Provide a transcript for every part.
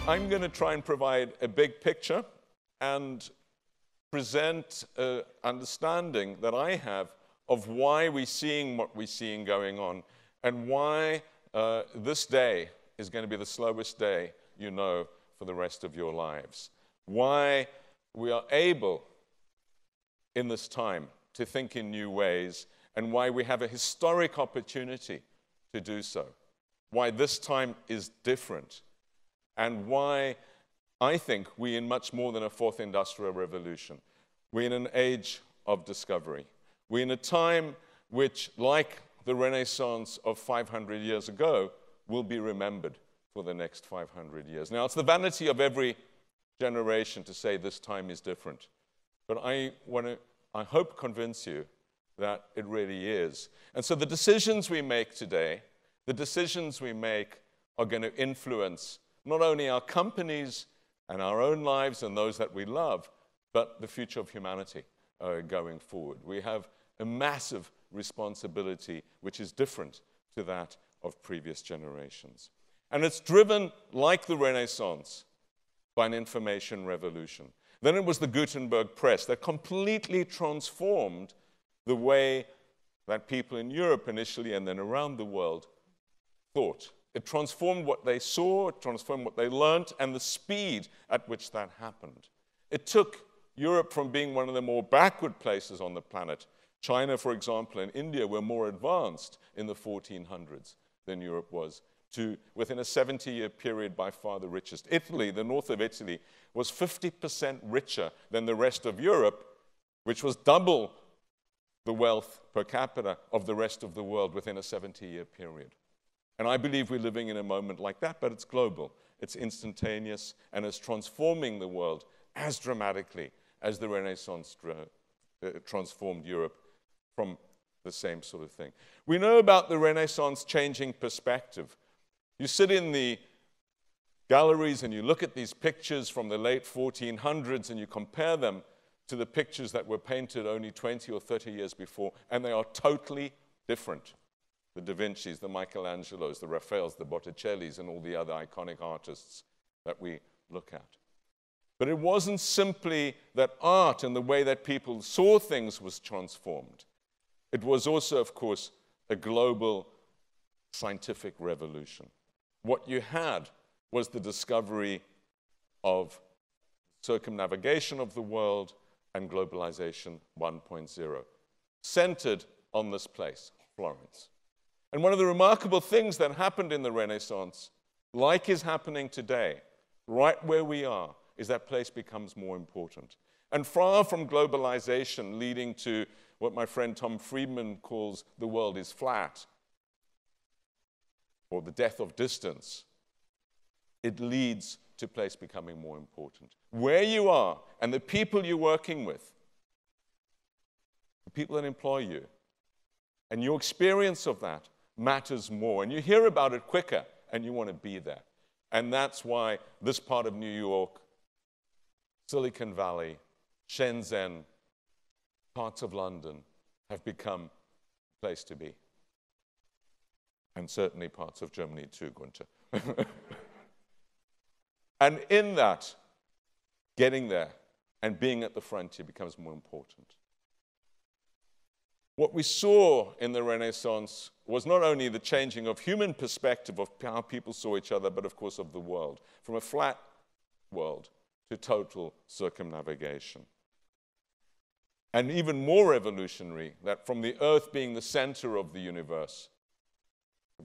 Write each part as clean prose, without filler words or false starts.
I'm going to try and provide a big picture and present an understanding that I have of why we're seeing what we're seeing going on and why this day is going to be the slowest day you know for the rest of your lives. Why we are able in this time to think in new ways and why we have a historic opportunity to do so. Why this time is different and why I think we're in much more than a fourth industrial revolution. We're in an age of discovery. We're in a time which, like the Renaissance of 500 years ago, will be remembered for the next 500 years. Now, it's the vanity of every generation to say this time is different. But I hope convince you that it really is. And so the decisions we make today, the decisions we make are going to influence not only our companies and our own lives and those that we love, but the future of humanity going forward. We have a massive responsibility which is different to that of previous generations. And it's driven, like the Renaissance, by an information revolution. Then it was the Gutenberg Press that completely transformed the way that people in Europe initially and then around the world thought. It transformed what they saw, it transformed what they learned, and the speed at which that happened. It took Europe from being one of the more backward places on the planet. China, for example, and India were more advanced in the 1400s than Europe was, to, within a 70-year period, by far the richest. Italy, the north of Italy, was 50% richer than the rest of Europe, which was double the wealth per capita of the rest of the world within a 70-year period. And I believe we're living in a moment like that, but it's global, it's instantaneous, and it's transforming the world as dramatically as the Renaissance transformed Europe from the same sort of thing. We know about the Renaissance changing perspective. You sit in the galleries and you look at these pictures from the late 1400s and you compare them to the pictures that were painted only 20 or 30 years before, and they are totally different. The Da Vinci's, the Michelangelos, the Raphaels, the Botticellis, and all the other iconic artists that we look at. But it wasn't simply that art and the way that people saw things was transformed. It was also, of course, a global scientific revolution. What you had was the discovery of circumnavigation of the world and globalization 1.0, centered on this place, Florence. And one of the remarkable things that happened in the Renaissance, like is happening today, right where we are, is that place becomes more important. And far from globalization leading to what my friend Tom Friedman calls the world is flat, or the death of distance, it leads to place becoming more important. Where you are and the people you're working with, the people that employ you, and your experience of that matters more. And you hear about it quicker, and you want to be there. And that's why this part of New York, Silicon Valley, Shenzhen, parts of London have become a place to be. And certainly parts of Germany too, Gunther. And in that, getting there and being at the frontier becomes more important. What we saw in the Renaissance was not only the changing of human perspective of how people saw each other, but of course of the world, from a flat world to total circumnavigation. And even more revolutionary, that from the earth being the center of the universe,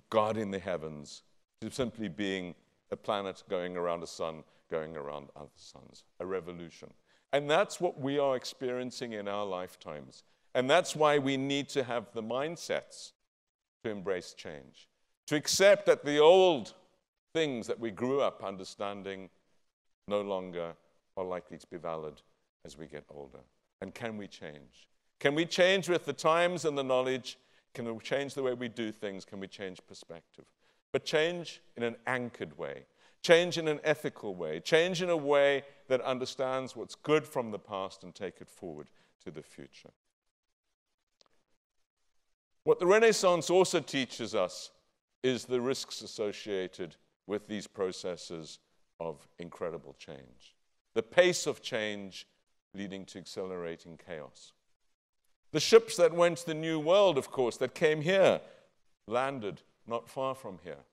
God in the heavens, to simply being a planet going around a sun, going around other suns, a revolution. And that's what we are experiencing in our lifetimes. And that's why we need to have the mindsets to embrace change, to accept that the old things that we grew up understanding no longer are likely to be valid as we get older. And can we change? Can we change with the times and the knowledge? Can we change the way we do things? Can we change perspective? But change in an anchored way, change in an ethical way, change in a way that understands what's good from the past and take it forward to the future. What the Renaissance also teaches us is the risks associated with these processes of incredible change. The pace of change leading to accelerating chaos. The ships that went to the New World, of course, that came here, landed not far from here.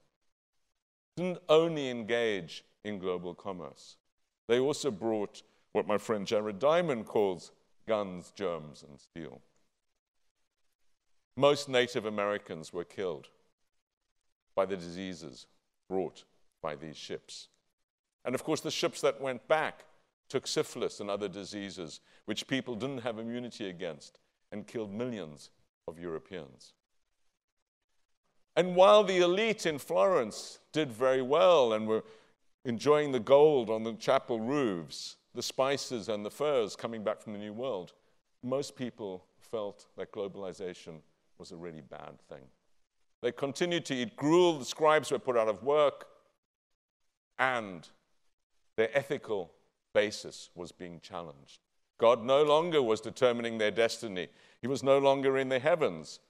Didn't only engage in global commerce. They also brought what my friend Jared Diamond calls guns, germs, and steel. Most Native Americans were killed by the diseases brought by these ships. And of course, the ships that went back took syphilis and other diseases which people didn't have immunity against and killed millions of Europeans. And while the elite in Florence did very well and were enjoying the gold on the chapel roofs, the spices and the furs coming back from the New World, most people felt that globalization was a really bad thing. They continued to eat gruel, the scribes were put out of work, and their ethical basis was being challenged. God no longer was determining their destiny. He was no longer in the heavens.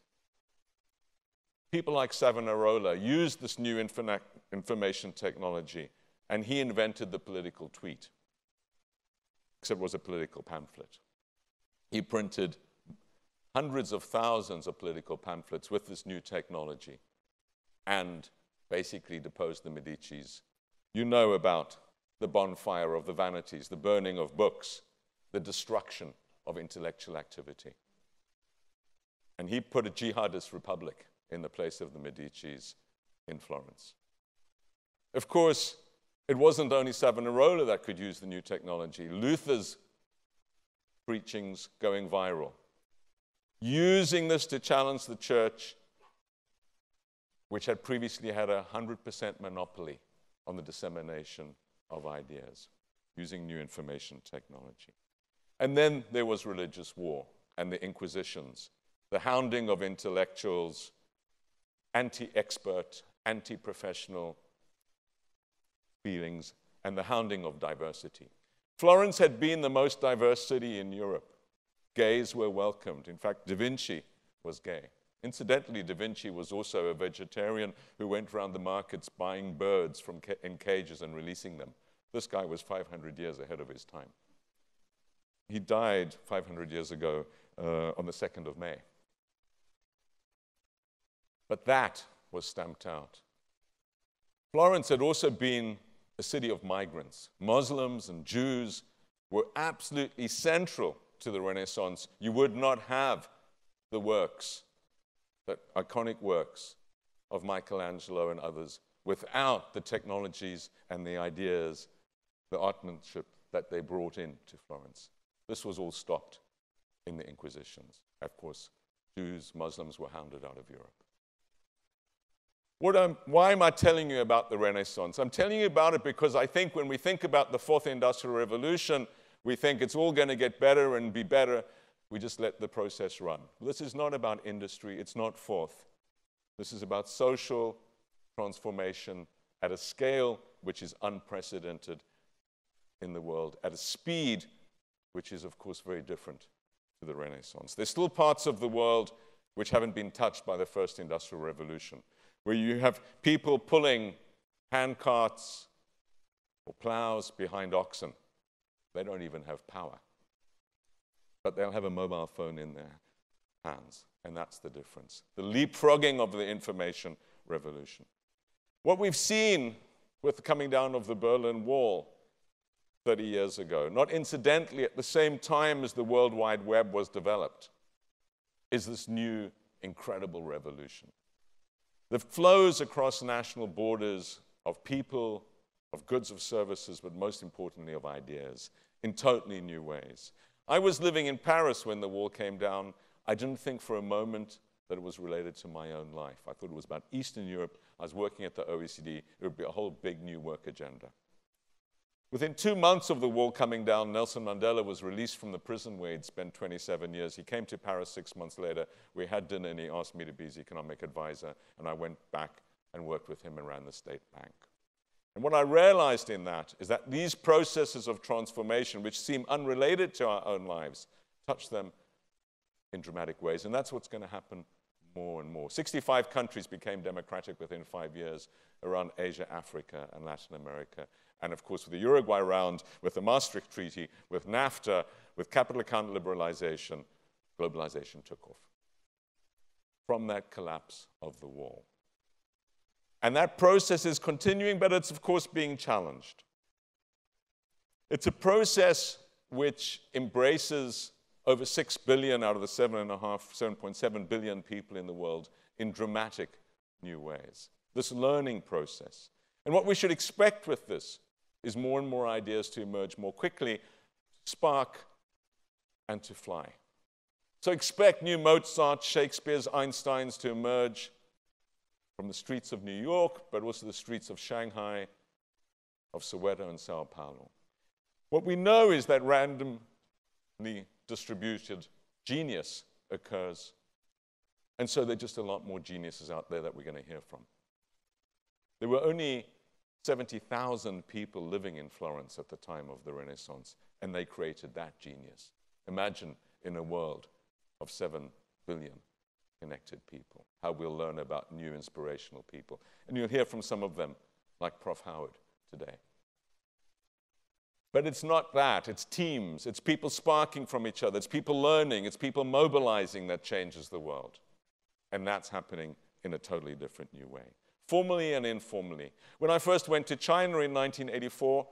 People like Savonarola used this new information technology, and he invented the political tweet, except it was a political pamphlet. He printed hundreds of thousands of political pamphlets with this new technology and basically deposed the Medicis. You know about the bonfire of the vanities, the burning of books, the destruction of intellectual activity. And he put a jihadist republic in the place of the Medicis in Florence. Of course, it wasn't only Savonarola that could use the new technology. Luther's preachings going viral, using this to challenge the church, which had previously had a 100% monopoly on the dissemination of ideas, using new information technology. And then there was religious war and the Inquisitions, the hounding of intellectuals, anti-expert, anti-professional feelings, and the hounding of diversity. Florence had been the most diverse city in Europe. Gays were welcomed. In fact, Da Vinci was gay. Incidentally, Da Vinci was also a vegetarian who went around the markets buying birds in cages and releasing them. This guy was 500 years ahead of his time. He died 500 years ago on the 2nd of May. But that was stamped out. Florence had also been a city of migrants. Muslims and Jews were absolutely central to the Renaissance. You would not have the works, the iconic works of Michelangelo and others, without the technologies and the ideas, the artmanship that they brought into Florence. This was all stopped in the Inquisitions. Of course, Jews, Muslims were hounded out of Europe. Why am I telling you about the Renaissance? I'm telling you about it because I think when we think about the fourth industrial revolution, we think it's all going to get better and be better. We just let the process run. This is not about industry. It's not fourth. This is about social transformation at a scale which is unprecedented in the world, at a speed which is, of course, very different to the Renaissance. There's still parts of the world which haven't been touched by the first industrial revolution, where you have people pulling hand carts or plows behind oxen. They don't even have power. But they'll have a mobile phone in their hands, and that's the difference. The leapfrogging of the information revolution. What we've seen with the coming down of the Berlin Wall 30 years ago, not incidentally at the same time as the World Wide Web was developed, is this new incredible revolution. The flows across national borders of people, of goods, of services, but most importantly of ideas, in totally new ways. I was living in Paris when the wall came down. I didn't think for a moment that it was related to my own life. I thought it was about Eastern Europe. I was working at the OECD. It would be a whole big new work agenda. Within 2 months of the wall coming down, Nelson Mandela was released from the prison where he'd spent 27 years. He came to Paris 6 months later. We had dinner, and he asked me to be his economic advisor, and I went back and worked with him and ran the State Bank. And what I realized in that is that these processes of transformation, which seem unrelated to our own lives, touch them in dramatic ways, and that's what's going to happen more and more. 65 countries became democratic within 5 years around Asia, Africa, and Latin America. And of course, with the Uruguay round, with the Maastricht Treaty, with NAFTA, with capital account liberalization, globalization took off from that collapse of the wall. And that process is continuing, but it's of course being challenged. It's a process which embraces over 6 billion out of the 7.7 billion people in the world in dramatic new ways. This learning process. And what we should expect with this is more and more ideas to emerge more quickly, spark, and to fly. So expect new Mozart, Shakespeare's, Einsteins to emerge from the streets of New York, but also the streets of Shanghai, of Soweto and Sao Paulo. What we know is that randomly distributed genius occurs, and so there are just a lot more geniuses out there that we're going to hear from. There were only 70,000 people living in Florence at the time of the Renaissance, and they created that genius. Imagine in a world of 7 billion connected people, how we'll learn about new inspirational people. And you'll hear from some of them, like Prof. Howard today. But it's not that. It's teams. It's people sparking from each other. It's people learning. It's people mobilizing that changes the world. And that's happening in a totally different new way, formally and informally. When I first went to China in 1984,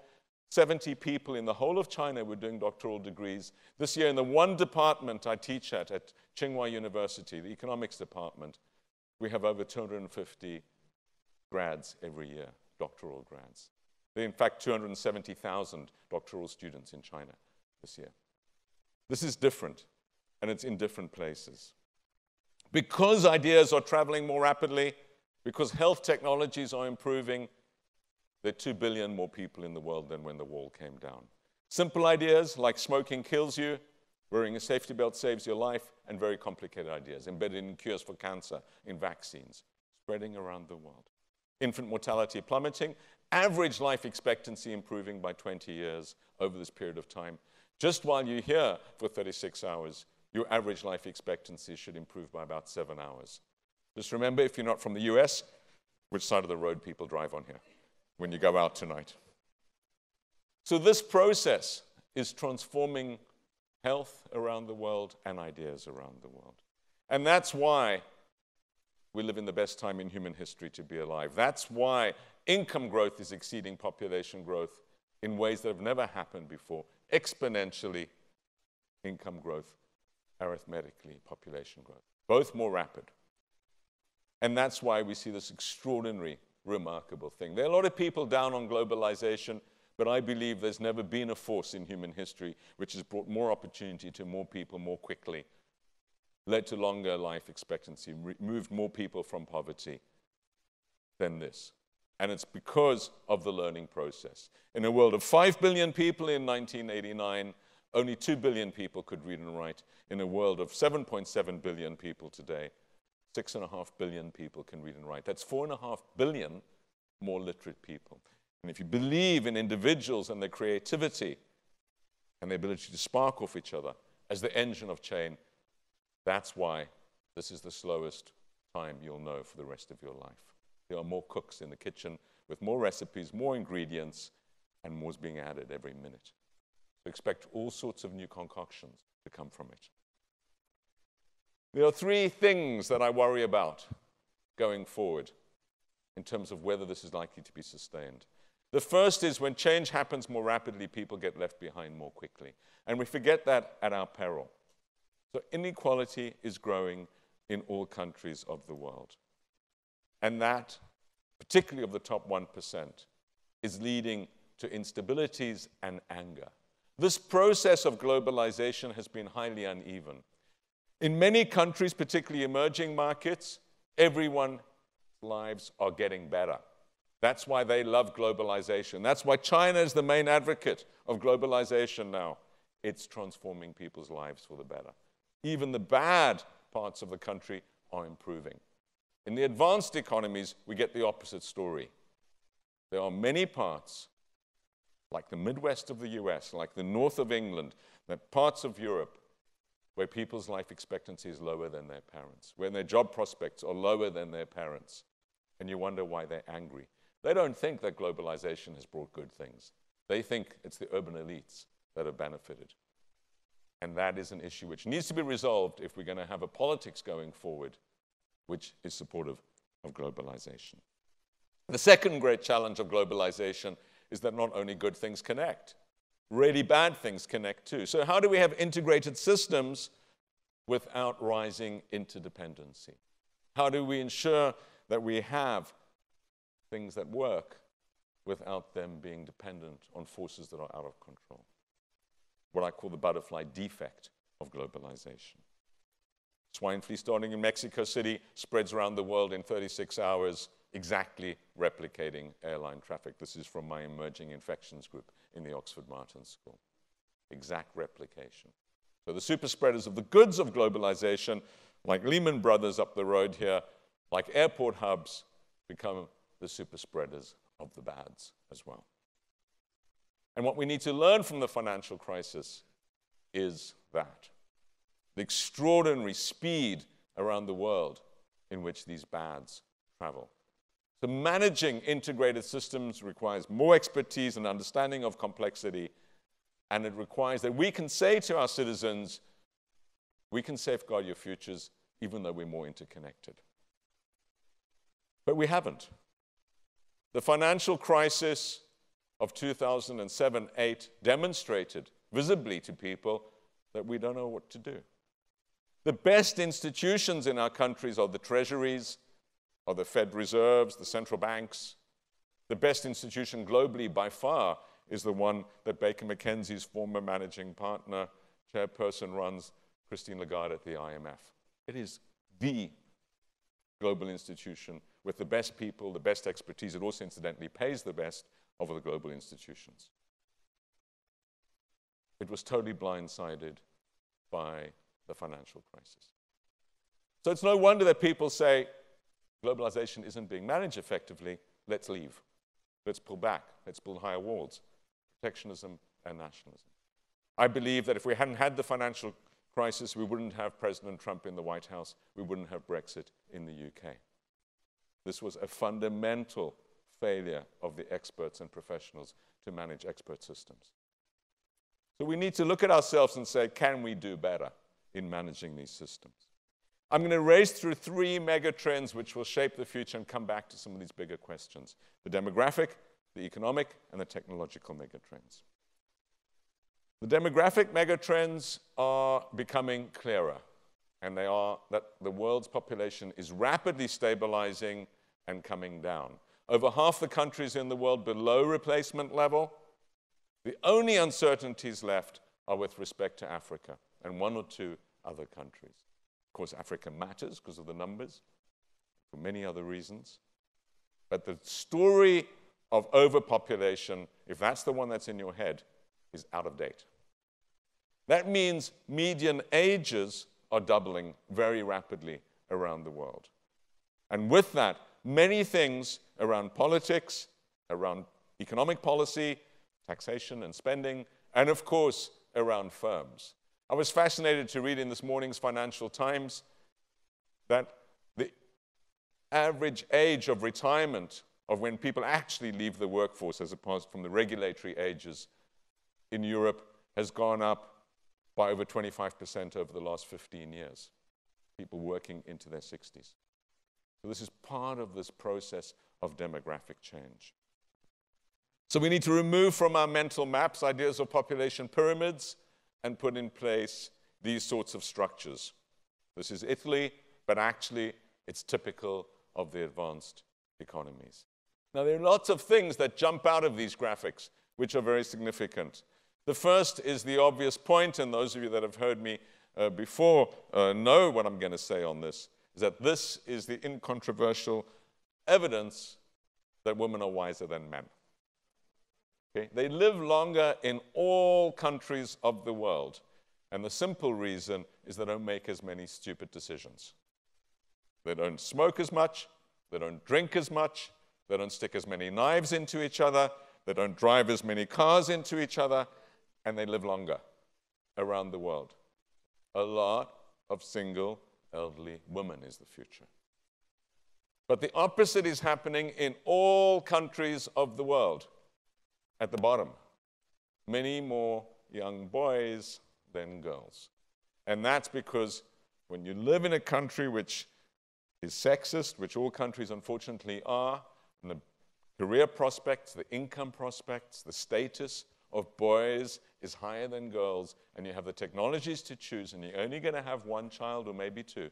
70 people in the whole of China were doing doctoral degrees. This year, in the one department I teach at Tsinghua University, the economics department, we have over 250 grads every year, doctoral grads. There are, in fact, 270,000 doctoral students in China this year. This is different, and it's in different places. Because ideas are traveling more rapidly, because health technologies are improving, there are 2 billion more people in the world than when the wall came down. Simple ideas like smoking kills you, wearing a safety belt saves your life, and very complicated ideas embedded in cures for cancer, in vaccines, spreading around the world. Infant mortality plummeting, average life expectancy improving by 20 years over this period of time. Just while you're here for 36 hours, your average life expectancy should improve by about 7 hours. Just remember, if you're not from the US, which side of the road people drive on here when you go out tonight. So this process is transforming health around the world and ideas around the world. And that's why we live in the best time in human history to be alive. That's why income growth is exceeding population growth in ways that have never happened before. Exponentially, income growth, arithmetically, population growth. Both more rapid. And that's why we see this extraordinary, remarkable thing. There are a lot of people down on globalization, but I believe there's never been a force in human history which has brought more opportunity to more people more quickly, led to longer life expectancy, moved more people from poverty than this. And it's because of the learning process. In a world of 5 billion people in 1989, only 2 billion people could read and write. In a world of 7.7 billion people today, 6.5 billion people can read and write. That's 4.5 billion more literate people. And if you believe in individuals and their creativity and the ability to spark off each other as the engine of change, that's why this is the slowest time you'll know for the rest of your life. There are more cooks in the kitchen with more recipes, more ingredients, and more is being added every minute. So expect all sorts of new concoctions to come from it. There are 3 things that I worry about going forward in terms of whether this is likely to be sustained. The first is when change happens more rapidly, people get left behind more quickly. And we forget that at our peril. So inequality is growing in all countries of the world. And that, particularly of the top 1%, is leading to instabilities and anger. This process of globalization has been highly uneven. In many countries, particularly emerging markets, everyone's lives are getting better. That's why they love globalization. That's why China is the main advocate of globalization now. It's transforming people's lives for the better. Even the bad parts of the country are improving. In the advanced economies, we get the opposite story. There are many parts, like the Midwest of the US, like the north of England, parts of Europe, where people's life expectancy is lower than their parents, where their job prospects are lower than their parents. And you wonder why they're angry. They don't think that globalization has brought good things. They think it's the urban elites that have benefited. And that is an issue which needs to be resolved if we're going to have a politics going forward which is supportive of globalization. The second great challenge of globalization is that not only good things connect, really bad things connect too. So how do we have integrated systems without rising interdependency? How do we ensure that we have things that work without them being dependent on forces that are out of control? What I call the butterfly defect of globalization. Swine flu starting in Mexico City spreads around the world in 36 hours, exactly replicating airline traffic. This is from my emerging infections group in the Oxford Martin School. Exact replication. So the super spreaders of the goods of globalization, like Lehman Brothers up the road here, like airport hubs, become the super spreaders of the bads as well. And what we need to learn from the financial crisis is that. The extraordinary speed around the world in which these bads travel. So managing integrated systems requires more expertise and understanding of complexity, and it requires that we can say to our citizens, we can safeguard your futures even though we're more interconnected. But we haven't. The financial crisis of 2007-8 demonstrated visibly to people that we don't know what to do. The best institutions in our countries are the treasuries, are the Fed reserves, the central banks. The best institution globally by far is the one that Baker McKenzie's former managing partner, chairperson runs, Christine Lagarde at the IMF. It is the global institution with the best people, the best expertise. It also incidentally pays the best of the global institutions. It was totally blindsided by the financial crisis. So it's no wonder that people say, globalization isn't being managed effectively, let's leave. Let's pull back, let's build higher walls, protectionism and nationalism. I believe that if we hadn't had the financial crisis, we wouldn't have President Trump in the White House, we wouldn't have Brexit in the UK. This was a fundamental failure of the experts and professionals to manage expert systems. So we need to look at ourselves and say, can we do better in managing these systems? I'm going to race through 3 mega trends which will shape the future and come back to some of these bigger questions. The demographic, the economic, and the technological mega trends. The demographic mega trends are becoming clearer, and they are that the world's population is rapidly stabilizing and coming down. Over half the countries in the world below replacement level. The only uncertainties left are with respect to Africa and 1 or 2 other countries. Of course, Africa matters because of the numbers, for many other reasons. But the story of overpopulation, if that's the one that's in your head, is out of date. That means median ages are doubling very rapidly around the world. And with that, many things around politics, around economic policy, taxation and spending, and of course, around firms. I was fascinated to read in this morning's Financial Times that the average age of retirement of when people actually leave the workforce, as opposed from the regulatory ages in Europe, has gone up by over 25% over the last 15 years. People working into their 60s. So this is part of this process of demographic change. So we need to remove from our mental maps ideas of population pyramids and put in place these sorts of structures. This is Italy, but actually it's typical of the advanced economies. Now there are lots of things that jump out of these graphics which are very significant. The first is the obvious point, and those of you that have heard me before know what I'm going to say on this, is that this is the incontrovertible evidence that women are wiser than men. Okay? They live longer in all countries of the world, and the simple reason is they don't make as many stupid decisions. They don't smoke as much, they don't drink as much, they don't stick as many knives into each other, they don't drive as many cars into each other, and they live longer around the world. A lot of single elderly women is the future. But the opposite is happening in all countries of the world. At the bottom, many more young boys than girls. And that's because when you live in a country which is sexist, which all countries unfortunately are, and the career prospects, the income prospects, the status of boys is higher than girls, and you have the technologies to choose, and you're only going to have one child or maybe two,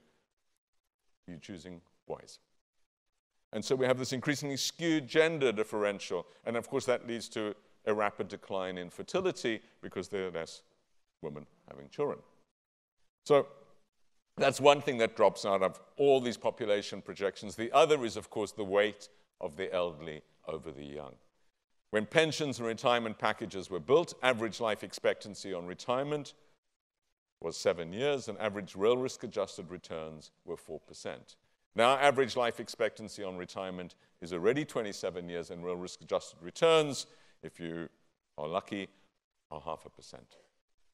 you're choosing boys. And so we have this increasingly skewed gender differential, and of course that leads to a rapid decline in fertility because there are less women having children. So that's one thing that drops out of all these population projections. The other is, of course, the weight of the elderly over the young. When pensions and retirement packages were built, average life expectancy on retirement was 7 years, and average real risk-adjusted returns were 4%. Now, average life expectancy on retirement is already 27 years, and real risk-adjusted returns, if you are lucky, are 0.5%. So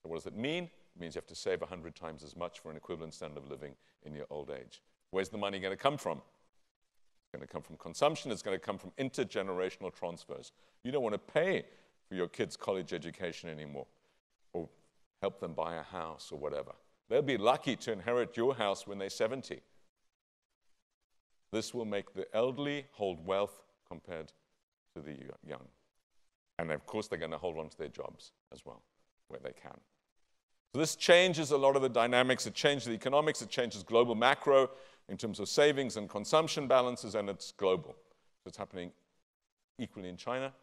what does it mean? It means you have to save 100 times as much for an equivalent standard of living in your old age. Where's the money going to come from? It's going to come from consumption. It's going to come from intergenerational transfers. You don't want to pay for your kids' college education anymore or help them buy a house or whatever. They'll be lucky to inherit your house when they're 70. This will make the elderly hold wealth compared to the young. And of course, they're going to hold on to their jobs as well, where they can. So this changes a lot of the dynamics. It changes the economics. It changes global macro in terms of savings and consumption balances, and it's global. So it's happening equally in China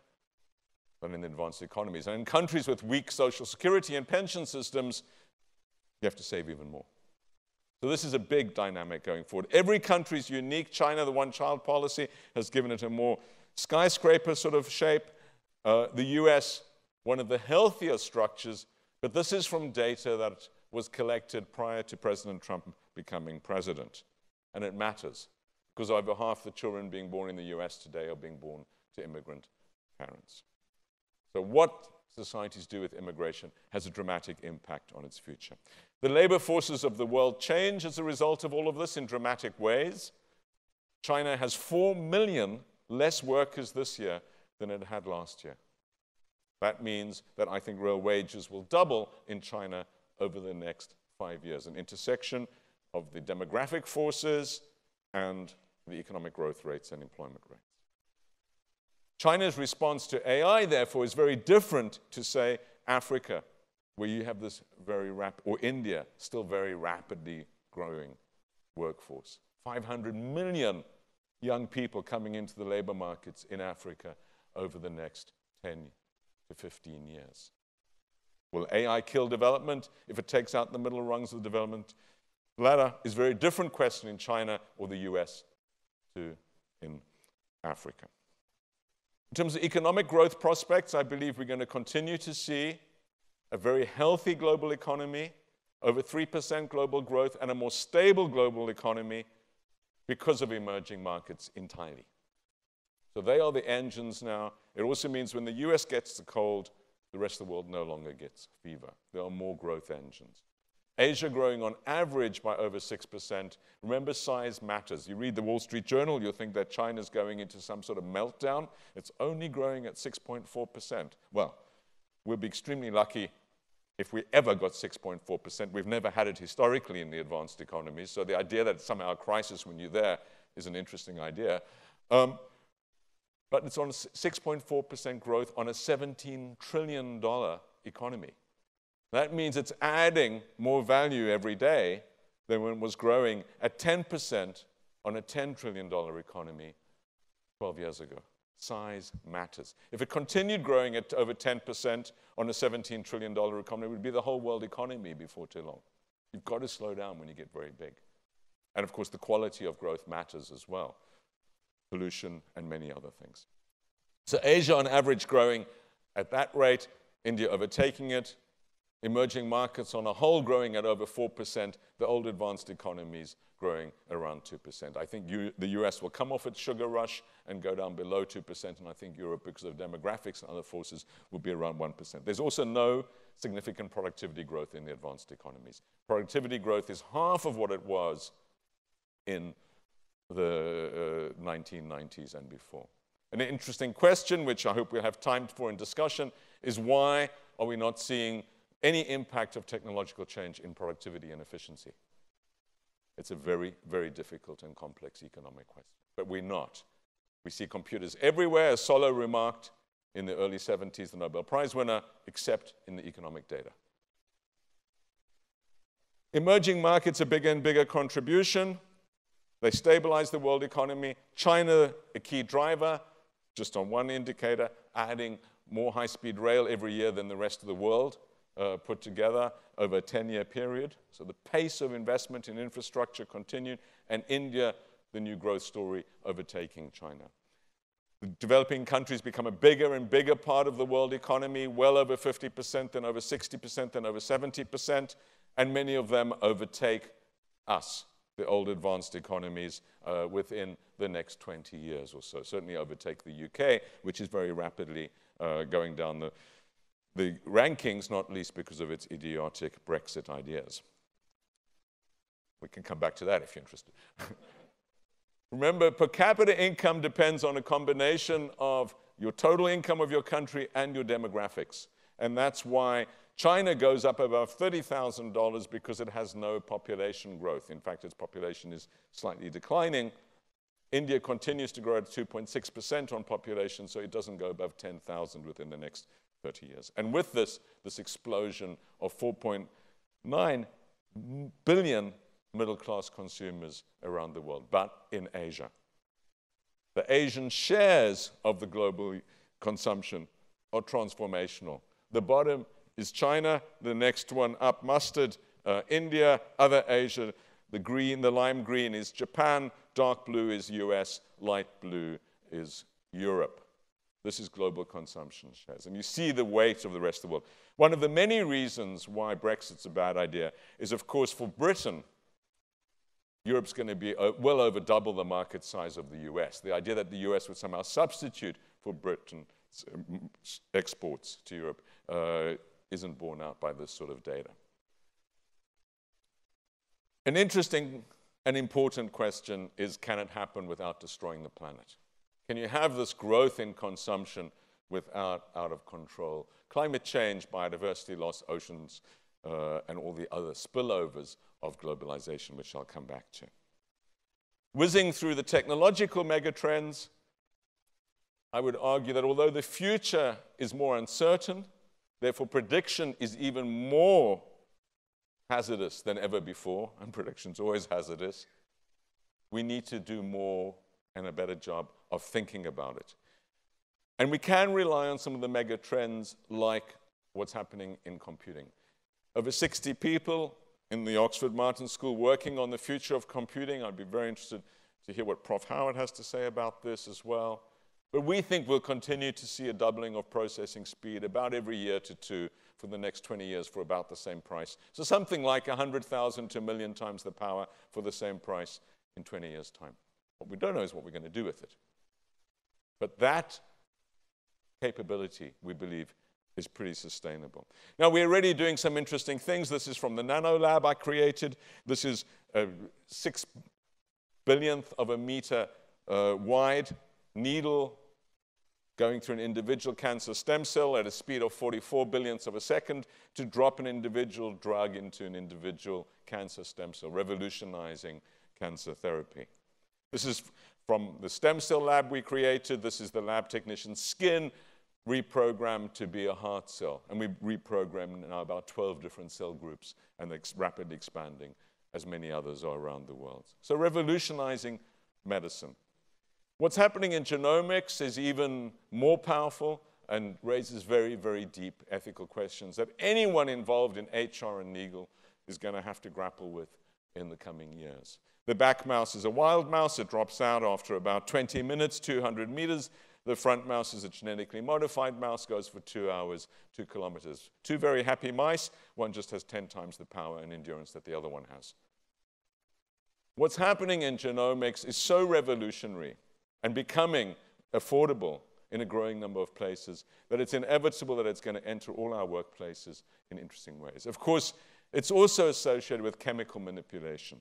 than in the advanced economies. And in countries with weak social security and pension systems, you have to save even more. So this is a big dynamic going forward. Every country is unique. China, the one-child policy, has given it a more skyscraper sort of shape. The US, one of the healthier structures, but this is from data that was collected prior to President Trump becoming president. And it matters, because over half the children being born in the US today are being born to immigrant parents. So what societies do with immigration has a dramatic impact on its future. The labor forces of the world change as a result of all of this in dramatic ways. China has 4 million less workers this year than it had last year. That means that I think real wages will double in China over the next 5 years, an intersection of the demographic forces and the economic growth rates and employment rates. China's response to AI, therefore, is very different to, say, Africa, where you have this very rapid, or India, still very rapidly growing workforce. 500 million young people coming into the labor markets in Africa over the next 10 to 15 years. Will AI kill development if it takes out the middle rungs of the development ladder? Is a very different question in China or the US to in Africa. In terms of economic growth prospects, I believe we're going to continue to see a very healthy global economy, over 3% global growth, and a more stable global economy because of emerging markets entirely. So they are the engines now. It also means when the US gets the cold, the rest of the world no longer gets fever. There are more growth engines. Asia growing on average by over 6%. Remember, size matters. You read the Wall Street Journal, you'll think that China's going into some sort of meltdown. It's only growing at 6.4%. Well, we'll be extremely lucky if we ever got 6.4%. We've never had it historically in the advanced economies, so the idea that it's somehow a crisis when you're there is an interesting idea. But it's on 6.4% growth on a $17 trillion economy. That means it's adding more value every day than when it was growing at 10% on a $10 trillion economy 12 years ago. Size matters. If it continued growing at over 10% on a $17 trillion economy, it would be the whole world economy before too long. You've got to slow down when you get very big. And of course, the quality of growth matters as well. Pollution and many other things. So Asia on average growing at that rate, India overtaking it, emerging markets on a whole growing at over 4%, the old advanced economies growing around 2%. I think the US will come off its sugar rush and go down below 2%, and I think Europe, because of demographics and other forces, will be around 1%. There's also no significant productivity growth in the advanced economies. Productivity growth is half of what it was in the 1990s and before. An interesting question, which I hope we'll have time for in discussion, is why are we not seeing any impact of technological change in productivity and efficiency? It's a very, very difficult and complex economic question, but we're not. We see computers everywhere, as Solow remarked in the early 70s, the Nobel Prize winner, except in the economic data. Emerging markets, a bigger and bigger contribution. They stabilize the world economy. China, a key driver, just on one indicator, adding more high-speed rail every year than the rest of the world put together over a 10-year period. So the pace of investment in infrastructure continued, and India, the new growth story, overtaking China. The developing countries become a bigger and bigger part of the world economy, well over 50%, then over 60%, then over 70%, and many of them overtake us, the old advanced economies, within the next 20 years or so. Certainly overtake the UK, which is very rapidly going down the rankings, not least because of its idiotic Brexit ideas. We can come back to that if you're interested. Remember, per capita income depends on a combination of your total income of your country and your demographics. And that's why China goes up above $30,000 because it has no population growth. In fact, its population is slightly declining. India continues to grow at 2.6% on population, so it doesn't go above 10,000 within the next 30 years. And with this explosion of 4.9 billion middle-class consumers around the world, but in Asia. The Asian shares of the global consumption are transformational. The bottom is China, the next one up mustard, India, other Asia. The lime green is Japan, dark blue is US, light blue is Europe. This is global consumption shares. And you see the weight of the rest of the world. One of the many reasons why Brexit's a bad idea is, of course, for Britain, Europe's going to be well over double the market size of the US. The idea that the US would somehow substitute for Britain's exports to Europe isn't borne out by this sort of data. An interesting and important question is, can it happen without destroying the planet? Can you have this growth in consumption without out of control climate change, biodiversity loss, oceans, and all the other spillovers of globalization, which I'll come back to? Whizzing through the technological megatrends, I would argue that although the future is more uncertain, therefore prediction is even more hazardous than ever before, and prediction's always hazardous, we need to do more and a better job of thinking about it. And we can rely on some of the mega trends like what's happening in computing. Over 60 people in the Oxford Martin School working on the future of computing. I'd be very interested to hear what Prof. Howard has to say about this as well. But we think we'll continue to see a doubling of processing speed about every year to two for the next 20 years for about the same price. So something like 100,000 to 1 million times the power for the same price in 20 years' time. What we don't know is what we're going to do with it. But that capability, we believe, is pretty sustainable. Now, we're already doing some interesting things. This is from the Nano Lab I created. This is a 6 billionth of a meter wide needle going through an individual cancer stem cell at a speed of 44 billionths of a second to drop an individual drug into an individual cancer stem cell, revolutionizing cancer therapy. This is from the stem cell lab we created. This is the lab technician's skin reprogrammed to be a heart cell. And we've reprogrammed now about 12 different cell groups, and they're rapidly expanding, as many others are around the world. So revolutionizing medicine. What's happening in genomics is even more powerful and raises very, very deep ethical questions that anyone involved in HR and legal is going to have to grapple with in the coming years. The back mouse is a wild mouse. It drops out after about 20 minutes, 200 meters. The front mouse is a genetically modified mouse, goes for 2 hours, 2 kilometers. Two very happy mice. One just has 10 times the power and endurance that the other one has. What's happening in genomics is so revolutionary and becoming affordable in a growing number of places that it's inevitable that it's going to enter all our workplaces in interesting ways. Of course, it's also associated with chemical manipulation.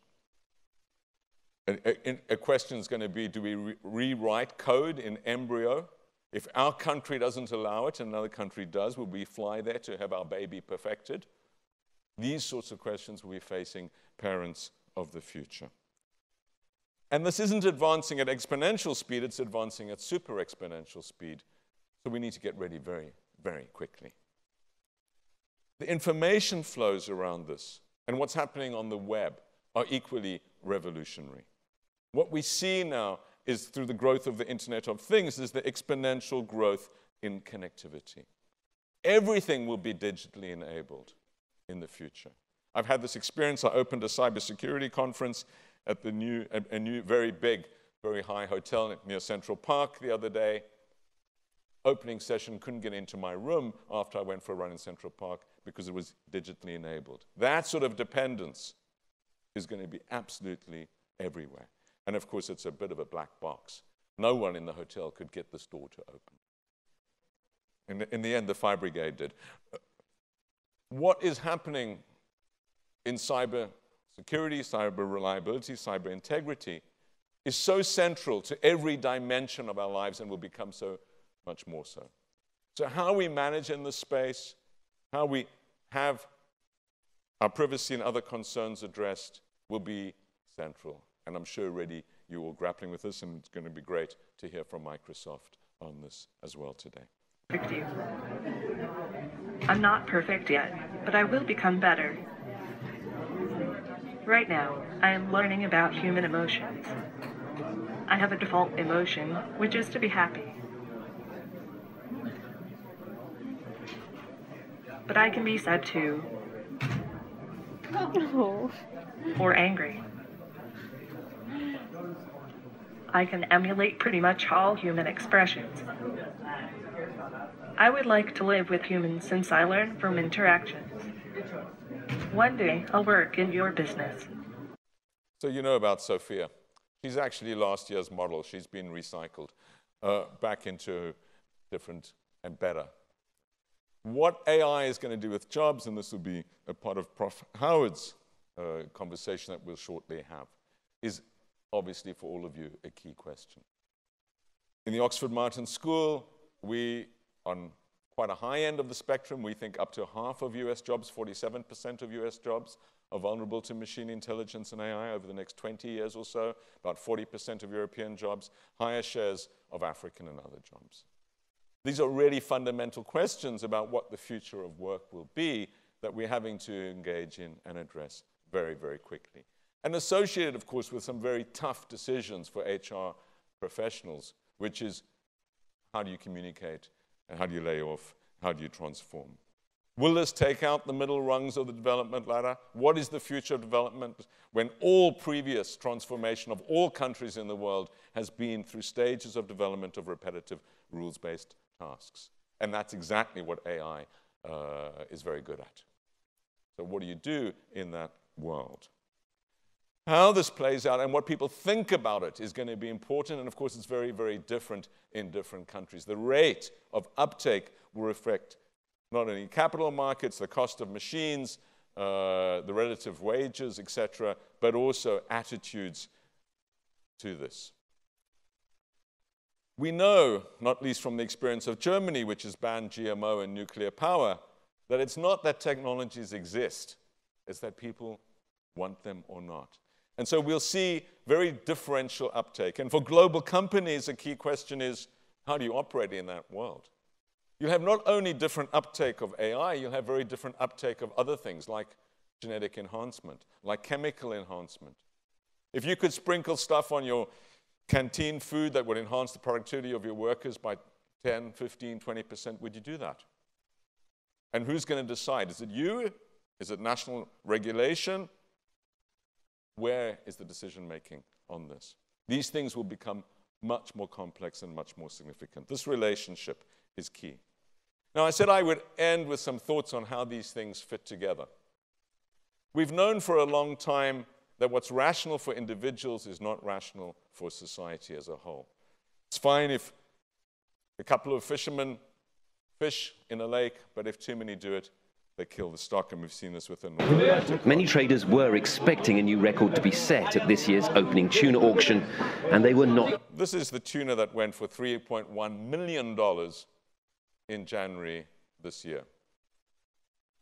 a question is going to be, do we rewrite code in embryo? If our country doesn't allow it and another country does, will we fly there to have our baby perfected? These sorts of questions will be facing parents of the future. And this isn't advancing at exponential speed, it's advancing at super exponential speed. So we need to get ready very, very quickly. The information flows around this and what's happening on the web are equally revolutionary. What we see now is through the growth of the Internet of Things is the exponential growth in connectivity. Everything will be digitally enabled in the future. I've had this experience. I opened a cybersecurity conference at a new, very big, very high hotel near Central Park the other day. Opening session, couldn't get into my room after I went for a run in Central Park because it was digitally enabled. That sort of dependence is going to be absolutely everywhere. And of course, it's a bit of a black box. No one in the hotel could get this door to open. In the end, the fire brigade did. What is happening in cyber security, cyber reliability, cyber integrity is so central to every dimension of our lives and will become so much more so. So how we manage in this space, how we have our privacy and other concerns addressed will be central. And I'm sure already you're all grappling with this, and it's going to be great to hear from Microsoft on this as well today. Thank you. I'm not perfect yet, but I will become better. Right now, I am learning about human emotions. I have a default emotion, which is to be happy. But I can be sad too. Oh. Or angry. I can emulate pretty much all human expressions. I would like to live with humans since I learn from interactions. One day, I'll work in your business. So you know about Sophia. She's actually last year's model. She's been recycled back into different and better. What AI is going to do with jobs, and this will be a part of Prof. Howard's conversation that we'll shortly have, is obviously for all of you a key question. In the Oxford Martin School, we, on quite a high end of the spectrum, we think up to half of US jobs, 47% of US jobs, are vulnerable to machine intelligence and AI over the next 20 years or so, about 40% of European jobs, higher shares of African and other jobs. These are really fundamental questions about what the future of work will be that we're having to engage in and address very, very quickly. And associated, of course, with some very tough decisions for HR professionals, which is how do you communicate, and how do you lay off, how do you transform? Will this take out the middle rungs of the development ladder? What is the future of development when all previous transformation of all countries in the world has been through stages of development of repetitive rules-based tasks? And that's exactly what AI is very good at. So what do you do in that world? How this plays out and what people think about it is going to be important, and of course it's very, very different in different countries. The rate of uptake will reflect not only capital markets, the cost of machines, the relative wages, etc., but also attitudes to this. We know, not least from the experience of Germany, which has banned GMO and nuclear power, that it's not that technologies exist, it's that people want them or not. And so we'll see very differential uptake. And for global companies, a key question is, how do you operate in that world? You'll have not only different uptake of AI, you'll have very different uptake of other things like genetic enhancement, like chemical enhancement. If you could sprinkle stuff on your canteen food that would enhance the productivity of your workers by 10, 15, 20%, would you do that? And who's going to decide? Is it you? Is it national regulation? Where is the decision-making on this? These things will become much more complex and much more significant. This relationship is key. Now, I said I would end with some thoughts on how these things fit together. We've known for a long time that what's rational for individuals is not rational for society as a whole. It's fine if a couple of fishermen fish in a lake, but if too many do it, they kill the stock, and we've seen this with the North Atlantic. Many traders were expecting a new record to be set at this year's opening tuna auction, and they were not. This is the tuna that went for $3.1 million in January this year.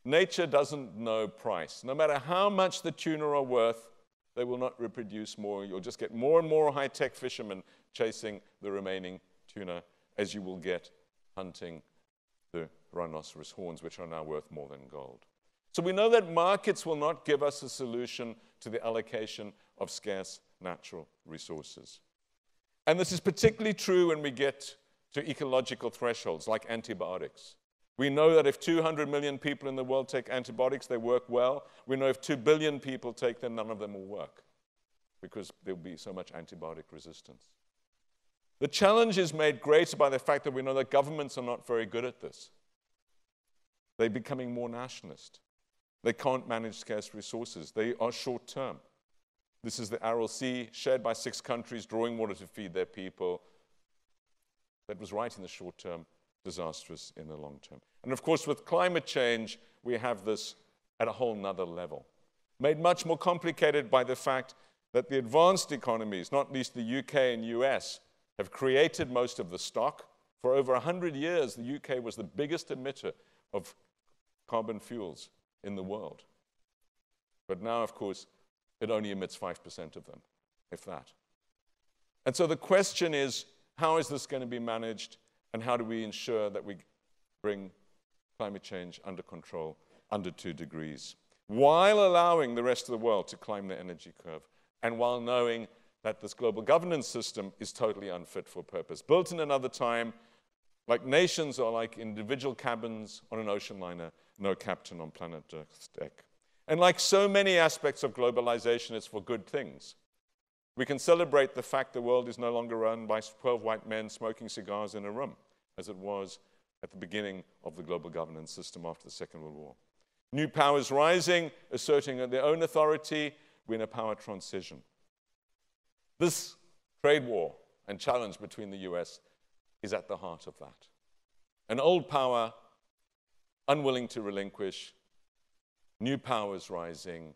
Nature doesn't know price. No matter how much the tuna are worth, they will not reproduce more. You'll just get more and more high-tech fishermen chasing the remaining tuna, as you will get hunting the rhinoceros horns, which are now worth more than gold. So we know that markets will not give us a solution to the allocation of scarce natural resources. And this is particularly true when we get to ecological thresholds like antibiotics. We know that if 200 million people in the world take antibiotics, they work well. We know if 2 billion people take them, none of them will work because there'll be so much antibiotic resistance. The challenge is made greater by the fact that we know that governments are not very good at this. They're becoming more nationalist. They can't manage scarce resources. They are short-term. This is the Aral Sea, shared by 6 countries, drawing water to feed their people. That was right in the short term, disastrous in the long term. And of course, with climate change, we have this at a whole nother level, made much more complicated by the fact that the advanced economies, not least the UK and US, have created most of the stock. For over 100 years, the UK was the biggest emitter of carbon fuels in the world. But now, of course, it only emits 5% of them, if that. And so the question is, how is this going to be managed, and how do we ensure that we bring climate change under control, under 2 degrees, while allowing the rest of the world to climb the energy curve, and while knowing that this global governance system is totally unfit for purpose, built in another time, like nations are like individual cabins on an ocean liner, no captain on planet Earth's deck. And like so many aspects of globalization, it's for good things. We can celebrate the fact the world is no longer run by 12 white men smoking cigars in a room, as it was at the beginning of the global governance system after the Second World War. New powers rising, asserting their own authority, we're in a power transition. This trade war and challenge between the US is at the heart of that. An old power unwilling to relinquish, new powers rising,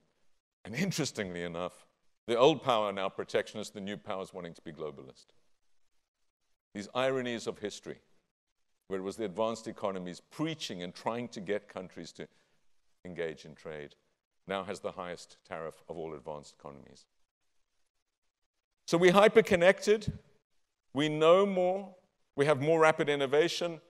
and interestingly enough, the old power now protectionist, the new powers wanting to be globalist. These ironies of history, where it was the advanced economies preaching and trying to get countries to engage in trade, now has the highest tariff of all advanced economies. So we're hyper-connected, we know more, we have more rapid innovation,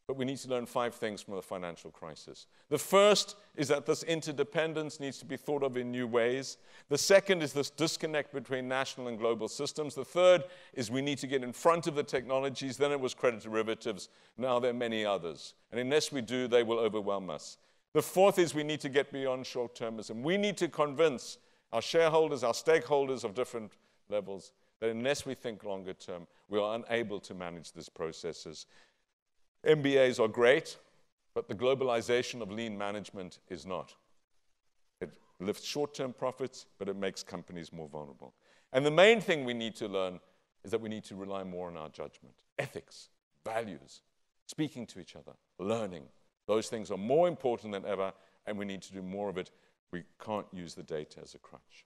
but we need to learn 5 things from the financial crisis. The first is that this interdependence needs to be thought of in new ways. The second is this disconnect between national and global systems. The third is we need to get in front of the technologies. Then it was credit derivatives. Now there are many others. And unless we do, they will overwhelm us. The fourth is we need to get beyond short-termism. We need to convince our shareholders, our stakeholders of different levels, that unless we think longer term, we are unable to manage these processes. MBAs are great, but the globalization of lean management is not. It lifts short-term profits, but it makes companies more vulnerable. And the main thing we need to learn is that we need to rely more on our judgment. Ethics, values, speaking to each other, learning. Those things are more important than ever, and we need to do more of it. We can't use the data as a crutch.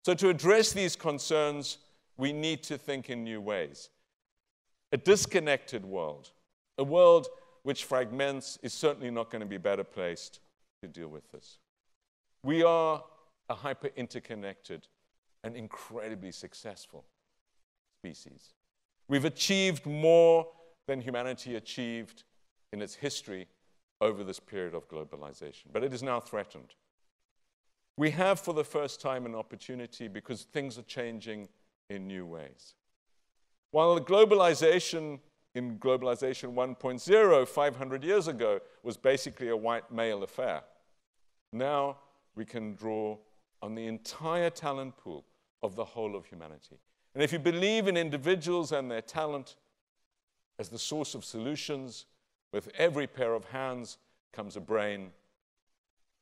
So to address these concerns, we need to think in new ways. A disconnected world, a world which fragments, is certainly not going to be better placed to deal with this. We are a hyper-interconnected and incredibly successful species. We've achieved more than humanity achieved in its history over this period of globalization, but it is now threatened. We have, for the first time, an opportunity because things are changing in new ways. While the globalization in Globalization 1.0, 500 years ago, was basically a white male affair. Now we can draw on the entire talent pool of the whole of humanity. And if you believe in individuals and their talent as the source of solutions, with every pair of hands comes a brain,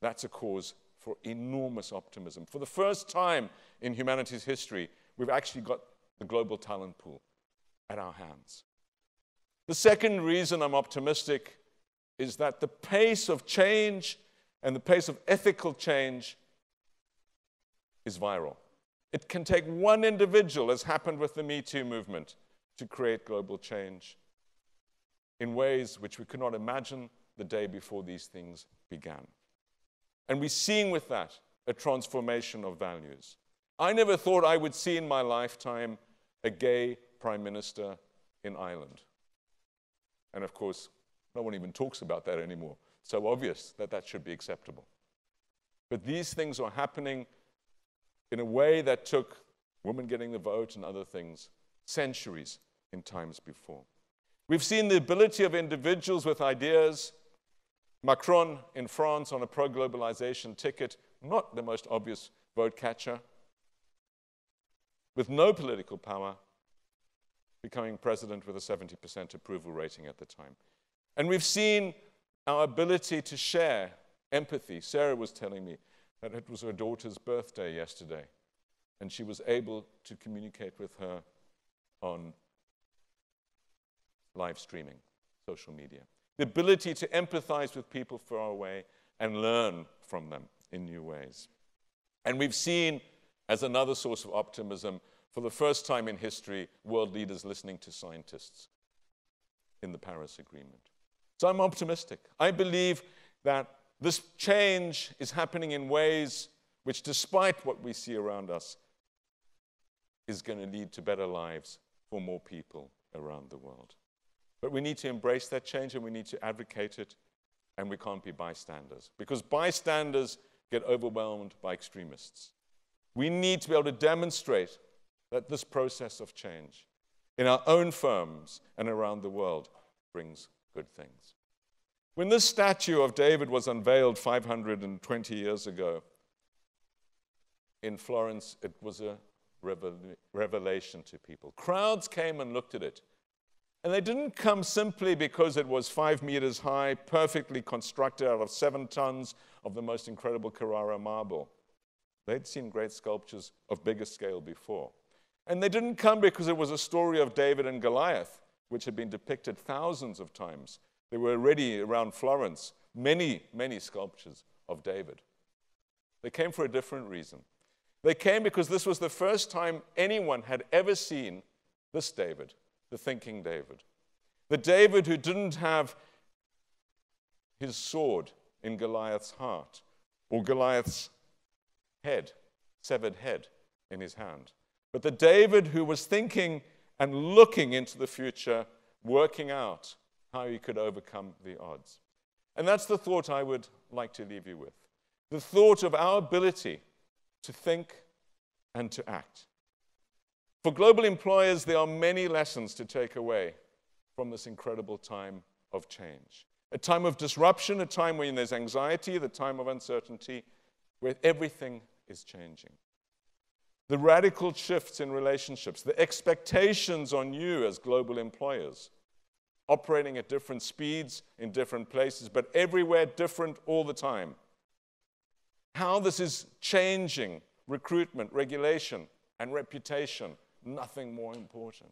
that's a cause for enormous optimism. For the first time in humanity's history, we've actually got the global talent pool at our hands. The second reason I'm optimistic is that the pace of change, And the pace of ethical change is viral. It can take one individual, as happened with the Me Too movement, to create global change in ways which we could not imagine the day before these things began. And we're seeing with that a transformation of values. I never thought I would see in my lifetime a gay prime minister in Ireland. And of course, no one even talks about that anymore. So obvious that that should be acceptable. But these things are happening in a way that took women getting the vote and other things centuries in times before. We've seen the ability of individuals with ideas. Macron in France on a pro-globalization ticket, not the most obvious vote catcher, with no political power, becoming president with a 70% approval rating at the time. And we've seen our ability to share empathy. Sarah was telling me that it was her daughter's birthday yesterday, and she was able to communicate with her on live streaming, social media. The ability to empathize with people far away and learn from them in new ways. And we've seen, as another source of optimism, for the first time in history, world leaders listening to scientists in the Paris Agreement. So I'm optimistic. I believe that this change is happening in ways which, despite what we see around us, is going to lead to better lives for more people around the world. But we need to embrace that change, and we need to advocate it, and we can't be bystanders, because bystanders get overwhelmed by extremists. We need to be able to demonstrate that this process of change in our own firms and around the world brings good things. When this statue of David was unveiled 520 years ago in Florence, it was a revelation to people. Crowds came and looked at it. And they didn't come simply because it was 5 meters high, perfectly constructed out of 7 tons of the most incredible Carrara marble. They'd seen great sculptures of bigger scale before. And they didn't come because it was a story of David and Goliath, which had been depicted thousands of times. There were already around Florence many, many sculptures of David. They came for a different reason. They came because this was the first time anyone had ever seen this David, the thinking David. The David who didn't have his sword in Goliath's heart, or Goliath's head, severed head in his hand. But the David who was thinking and looking into the future, working out how he could overcome the odds. And that's the thought I would like to leave you with. The thought of our ability to think and to act. For global employers, there are many lessons to take away from this incredible time of change. A time of disruption, a time when there's anxiety, the time of uncertainty, where everything is changing. The radical shifts in relationships, the expectations on you as global employers, operating at different speeds in different places, but everywhere different all the time. How this is changing recruitment, regulation, and reputation. Nothing more important.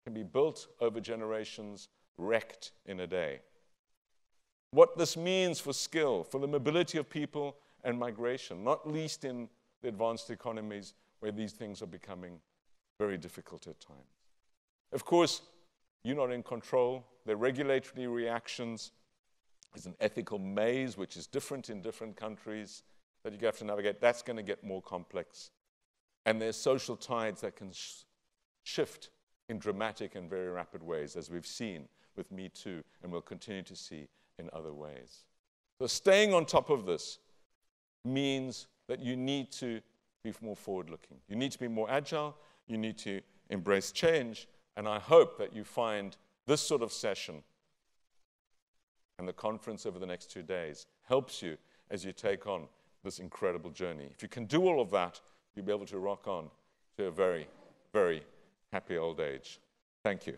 Can be built over generations, wrecked in a day. What this means for skill, for the mobility of people and migration, not least in the advanced economies where these things are becoming very difficult at times. Of course, you're not in control. The regulatory reactions is an ethical maze which is different in different countries that you have to navigate. That's going to get more complex. And there's social tides that can shift in dramatic and very rapid ways, as we've seen with Me Too, and we'll continue to see in other ways. So staying on top of this means that you need to be more forward-looking. You need to be more agile. You need to embrace change. And I hope that you find this sort of session and the conference over the next 2 days helps you as you take on this incredible journey. If you can do all of that, you'll be able to rock on to a very, very happy old age. Thank you.